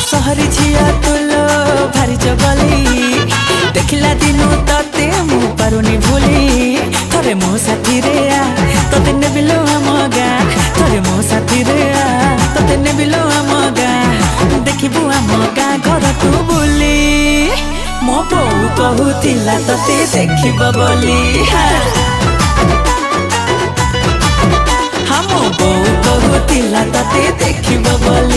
सहरी झिया तुलो भारी जगली देखला दिनु तते मु पारुनी भूली थरे मो साथी रे आ तते ने बिलो हमगा थरे मो साथी रे आ तते ने बिलो हमगा देखिबु हमगा घर तू बुली मो बोउ कहूतिला तते देखिब बोली हम बोउ कहूतिला तते देखिब बोली।